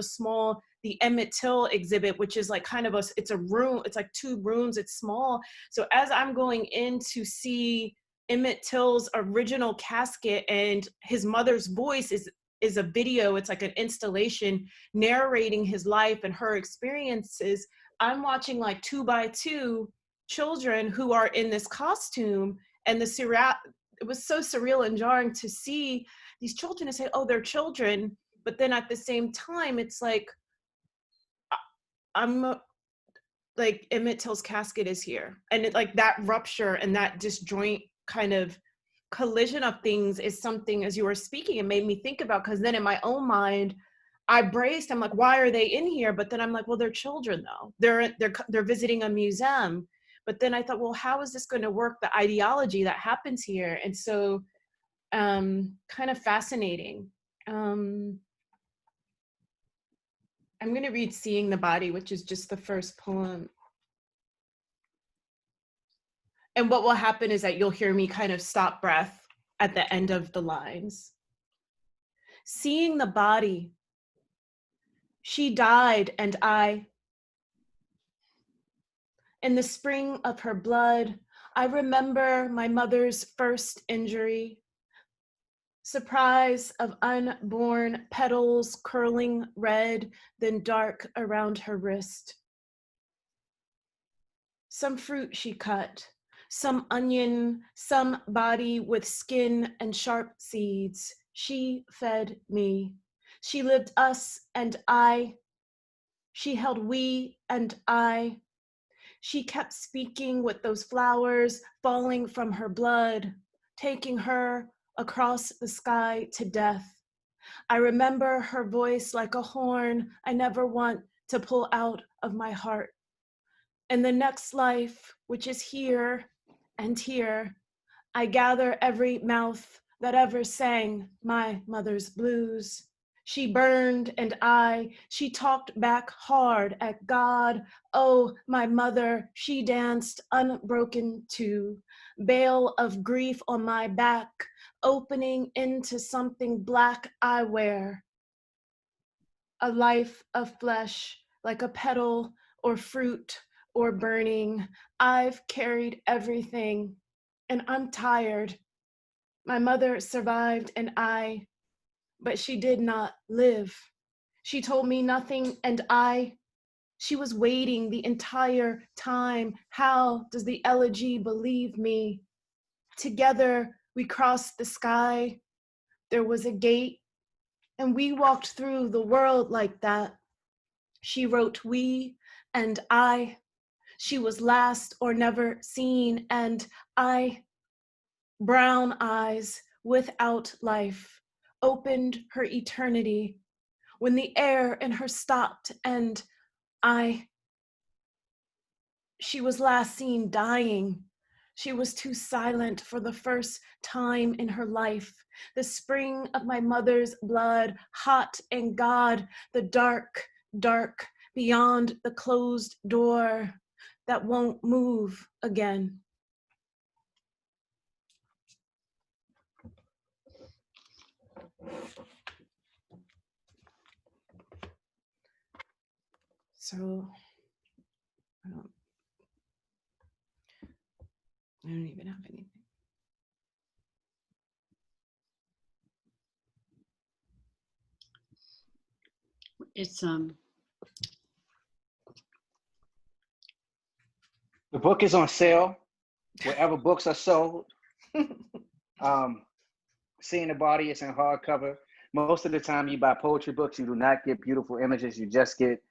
the Emmett Till exhibit, which is like kind of it's a room, it's like 2 rooms, it's small. So as I'm going in to see Emmett Till's original casket, and his mother's voice is a video, it's like an installation narrating his life and her experiences, I'm watching like 2 by 2 children who are in this costume, and it was so surreal and jarring to see these children and say, oh, they're children. But then at the same time, it's like, I'm like, Emmett Till's casket is here. And it, like, that rupture and that disjoint kind of collision of things is something, as you were speaking, it made me think about, because then in my own mind, I braced, I'm like, why are they in here? But then I'm like, well, they're children though. They're visiting a museum. But then I thought, well, how is this going to work, the ideology that happens here? And so kind of fascinating. I'm going to read Seeing the Body, which is just the first poem. And what will happen is that you'll hear me kind of stop breath at the end of the lines. Seeing the body, she died, and in the spring of her blood, I remember my mother's first injury. Surprise of unborn petals curling red, then dark around her wrist. Some fruit she cut, some onion, some body with skin and sharp seeds. She fed me. She lived us and I. She held we and I. She kept speaking with those flowers falling from her blood, taking her across the sky to death. I remember her voice like a horn I never want to pull out of my heart. In the next life, which is here and here, I gather every mouth that ever sang my mother's blues. She burned and she talked back hard at God. Oh, my mother, she danced unbroken too. Veil of grief on my back, opening into something black I wear. A life of flesh, like a petal or fruit or burning. I've carried everything, and I'm tired. My mother survived and but she did not live. She told me nothing, and she was waiting the entire time. How does the elegy believe me? Together we crossed the sky. There was a gate, and we walked through the world like that. She wrote we and I. She was last or never seen, and brown eyes without life, opened her eternity, when the air in her stopped and she was last seen dying. She was too silent for the first time in her life. The spring of my mother's blood, hot and God, the dark, dark beyond the closed door that won't move again. So, I don't even have anything. It's The book is on sale wherever books are sold. Seeing the Body is in hardcover. Most of the time you buy poetry books, you do not get beautiful images, you just get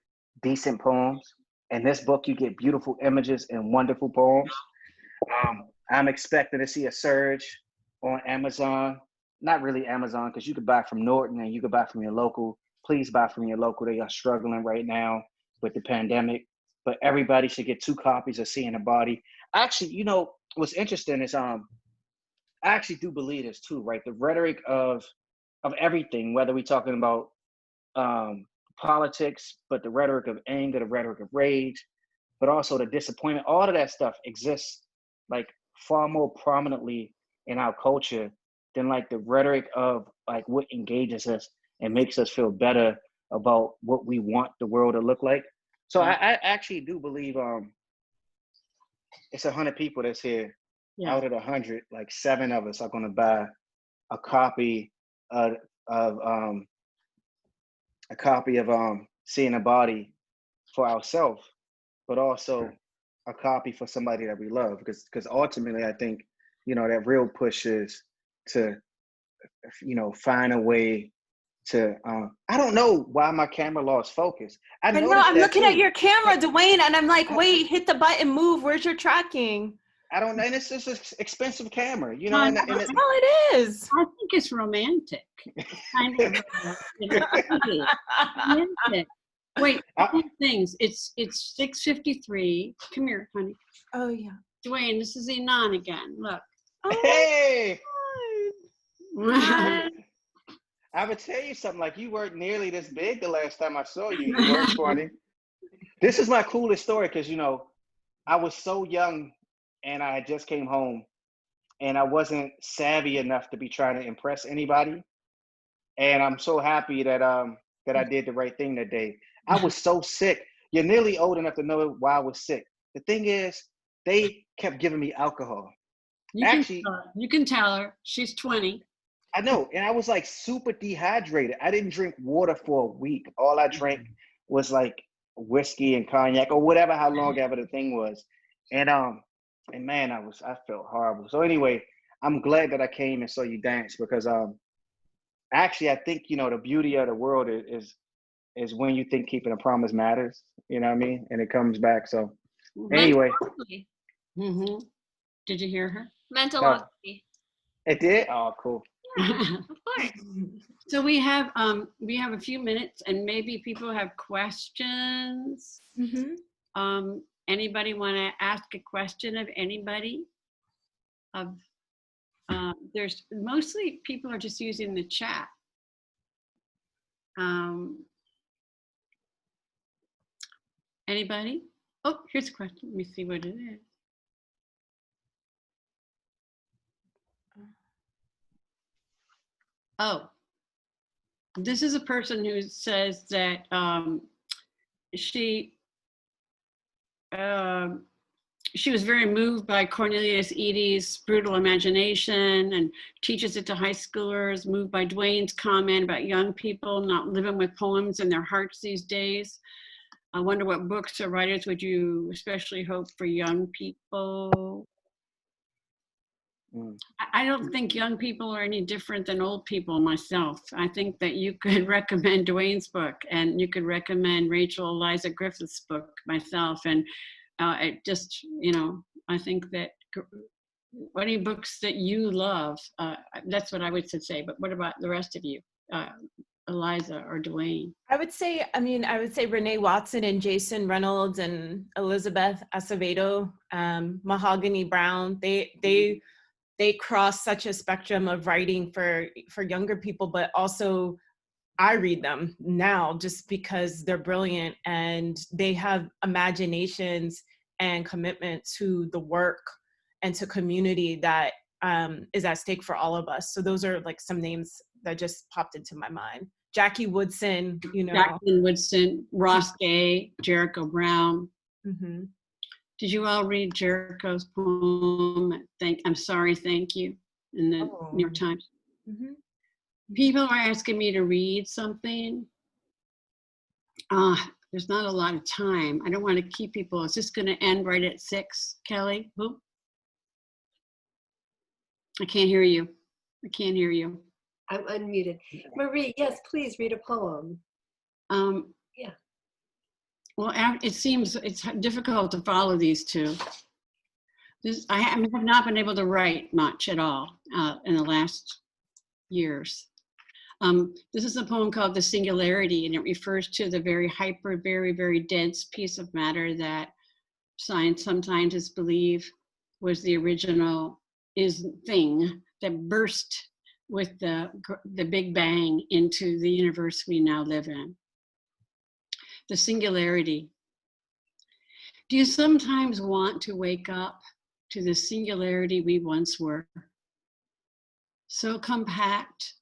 decent poems. In this book, you get beautiful images and wonderful poems. I'm expecting to see a surge on Amazon. Not really Amazon, because you could buy from Norton and you could buy from your local. Please buy from your local. They are struggling right now with the pandemic. But everybody should get 2 copies of Seeing the Body. Actually, you know, what's interesting is I actually do believe this too, right? The rhetoric of everything, whether we're talking about politics, but the rhetoric of anger, the rhetoric of rage, but also the disappointment, all of that stuff exists like far more prominently in our culture than like the rhetoric of like what engages us and makes us feel better about what we want the world to look like. So I actually do believe it's 100 people that's here. Yeah. Out of 100, like 7 of us are going to buy a copy of Seeing the Body for ourselves, but also a copy for somebody that we love. Because ultimately, I think, you know, that real push is to, you know, find a way to, I don't know why my camera lost focus. I know, I'm looking at your camera, Dwayne, and I'm like, wait, hit the button, move. Where's your tracking? I don't know, and it's just an expensive camera, you know. It is. I think it's romantic. It's kind of romantic. Wait, 2 things. It's 6:53. Come here, honey. Oh yeah. Dwayne, this is Inan again. Look. Oh, hey. I would tell you something, like you weren't nearly this big the last time I saw you. You weren't funny. This is my coolest story because, you know, I was so young and I just came home and I wasn't savvy enough to be trying to impress anybody. And I'm so happy that that I did the right thing that day. I was so sick. You're nearly old enough to know why I was sick. The thing is, they kept giving me alcohol. You can tell her. She's 20. I know, and I was like super dehydrated. I didn't drink water for a week. All I drank was like whiskey and cognac or whatever, how long ever the thing was. And man, I felt horrible. So anyway, I'm glad that I came and saw you dance because actually I think, you know, the beauty of the world is when you think keeping a promise matters, you know what I mean? And it comes back. So anyway. Mm-hmm. Did you hear her? Mental. It did? Oh, cool. Yeah, of course. So we have a few minutes and maybe people have questions. Mm-hmm. Anybody want to ask a question of anybody? There's mostly people are just using the chat. Anybody? Oh, here's a question. Let me see what it is. Oh, this is a person who says that she was very moved by Cornelius Eady's brutal imagination and teaches it to high schoolers, moved by Dwayne's comment about young people not living with poems in their hearts these days. I wonder what books or writers would you especially hope for young people? I don't think young people are any different than old people myself. I think that you could recommend Dwayne's book and you could recommend Eliza Griffiths' book myself. And it just, you know, I think that any books that you love? That's what I would say, but what about the rest of you? Eliza or Dwayne? I would say Renee Watson and Jason Reynolds and Elizabeth Acevedo, Mahogany Brown. They cross such a spectrum of writing for younger people, but also I read them now just because they're brilliant and they have imaginations and commitment to the work and to community that is at stake for all of us. So those are like some names that just popped into my mind. Jackie Woodson, Jackie Woodson, Ross Gay, Jericho Brown. Mm-hmm. Did you all read Jericho's poem, I'm Sorry, Thank You, in the New York Times? Mm-hmm. People are asking me to read something. There's not a lot of time. I don't want to keep people. Is this going to end right at 6, Kelly? Boop. I can't hear you. I can't hear you. I'm unmuted. Marie, yes, please read a poem. Yeah. Well, it seems it's difficult to follow these two. I have not been able to write much at all in the last years. This is a poem called The Singularity, and it refers to the very hyper, very, very dense piece of matter that some scientists believe was the original thing that burst with the Big Bang into the universe we now live in. The singularity. Do you sometimes want to wake up to the singularity we once were? So compact,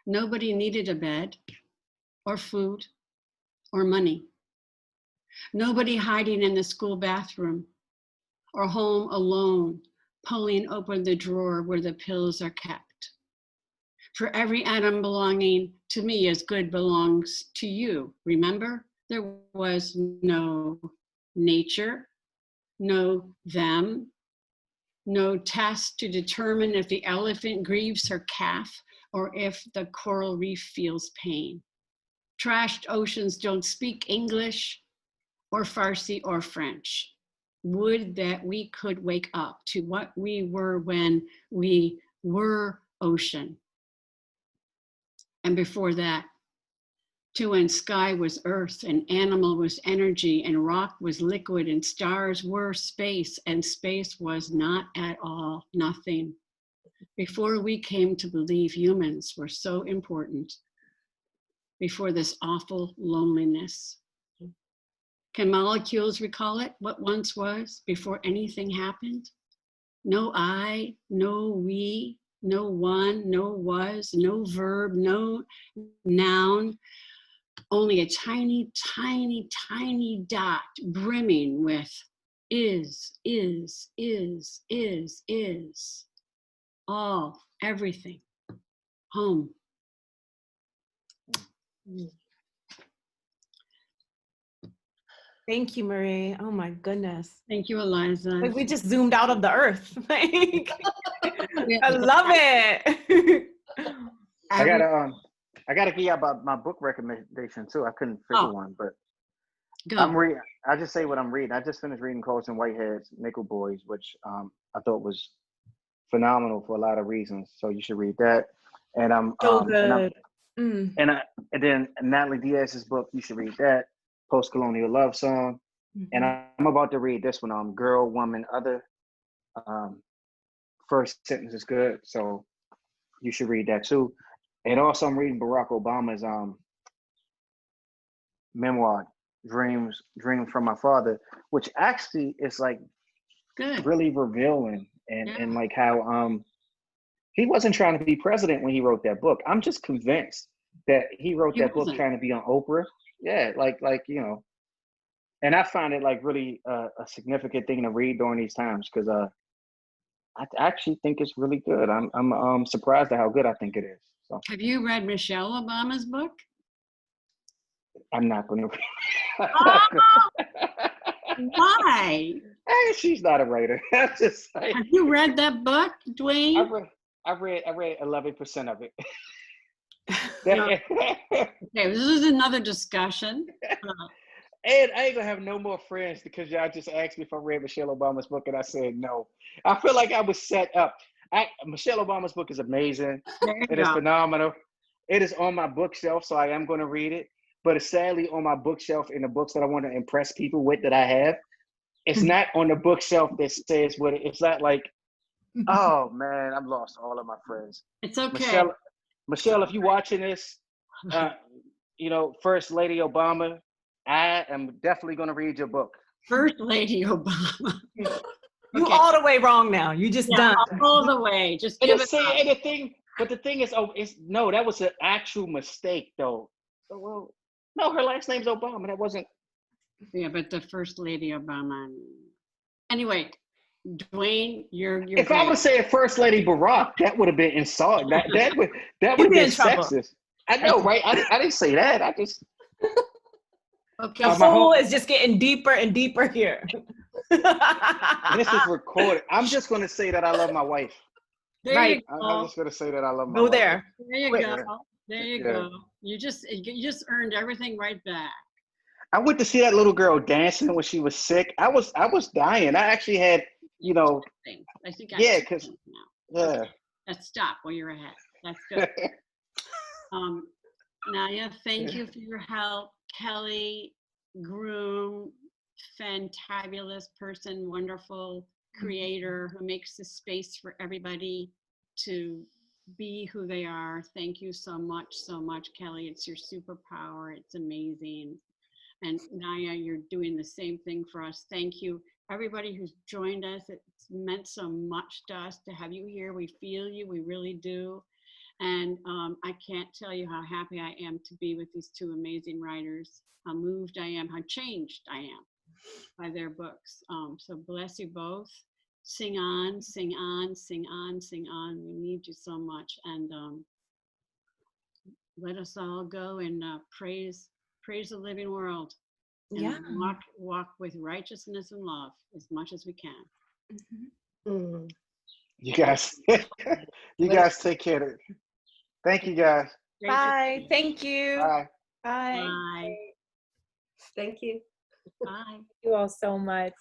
nobody needed a bed or food or money. Nobody hiding in the school bathroom or home alone, pulling open the drawer where the pills are kept. For every atom belonging to me as good belongs to you. Remember, there was no nature, no them, no test to determine if the elephant grieves her calf or if the coral reef feels pain. Trashed oceans don't speak English or Farsi or French. Would that we could wake up to what we were when we were ocean. And before that, to when sky was earth and animal was energy and rock was liquid and stars were space and space was not at all nothing. Before we came to believe humans were so important, before this awful loneliness. Can molecules recall it, what once was, before anything happened? No I, no we, no one, no was, no verb, no noun, only a tiny, tiny, tiny dot brimming with is, all, everything, home. Thank you, Marie. Oh my goodness. Thank you, Eliza. Like we just zoomed out of the earth. Like, I love it. I gotta give you about my book recommendation too. I couldn't figure one, but Go. I'm reading. I just say what I'm reading. I just finished reading Colson Whitehead's Nickel Boys, which I thought was phenomenal for a lot of reasons. So you should read that. And I'm So good. and then Natalie Diaz's book, you should read that. Post-Colonial Love Song. Mm-hmm. And I'm about to read this one, Girl, Woman, Other. First sentence is good, so you should read that too. And also I'm reading Barack Obama's memoir, Dreams from My Father, which actually is like Good. really revealing and like how he wasn't trying to be president when he wrote that book. I'm just convinced that he wrote that book trying to be on Oprah. Yeah, like and I find it like really a significant thing to read during these times because I actually think it's really good. I'm surprised at how good I think it is. So Have you read Michelle Obama's book? I'm not going to. Oh, why? Hey, she's not a writer. That's just like, Have you read that book, Dwayne? I read 11% of it. Okay, this is another discussion. And I ain't gonna have no more friends because y'all just asked me if I read Michelle Obama's book, and I said no. I feel like I was set up. Michelle Obama's book is amazing. There you It is go. phenomenal. It is on my bookshelf, so I am going to read it. But it's sadly on my bookshelf in the books that I want to impress people with that I have. It's not on the bookshelf that says what it's not like. Oh man, I've lost all of my friends. It's okay. Michelle, if you watching this, First Lady Obama, I am definitely going to read your book. First Lady Obama. You Okay. all the way wrong now. You just done. All the way. Just And give it's it up. and the thing, but the thing is, that was an actual mistake though. Well, no, her last name's Obama. That wasn't. Yeah, but the First Lady Obama. Anyway, Dwayne, you're If I would have said First Lady Barack, that would have been insult. That would have You'd be been in trouble. sexist. I know, right? I didn't say that. I just. okay. The my hole whole- is just getting deeper and deeper here. This is recorded. I'm just going to say that I love my wife. There Right. you I'm go. just going to say that I love my Go wife. there. There you Quick. go. There you Yeah. go. You just earned everything right back. I went to see that little girl dancing when she was sick. I was dying. I actually had, I think Yeah, I 'cause- now. yeah. Let's stop while you're ahead. That's good. Naya, thank you for your help. Kelly, groom, fantabulous person, wonderful creator who makes the space for everybody to be who they are. Thank you so much, Kelly. It's your superpower. It's amazing. And Naya, you're doing the same thing for us. Thank you. Everybody who's joined us, it's meant so much to us to have you here. We feel you, we really do. And I can't tell you how happy I am to be with these two amazing writers, how moved I am, how changed I am by their books. So bless you both. Sing on, sing on, sing on, sing on. We need you so much. And let us all go and praise the living world. And Yeah. walk with righteousness and love as much as we can. Mm. You guys, take care of it. Thank you, guys. Great to Bye. see Thank you. Bye. Bye. you. Bye. Thank you. Bye. Thank you all so much.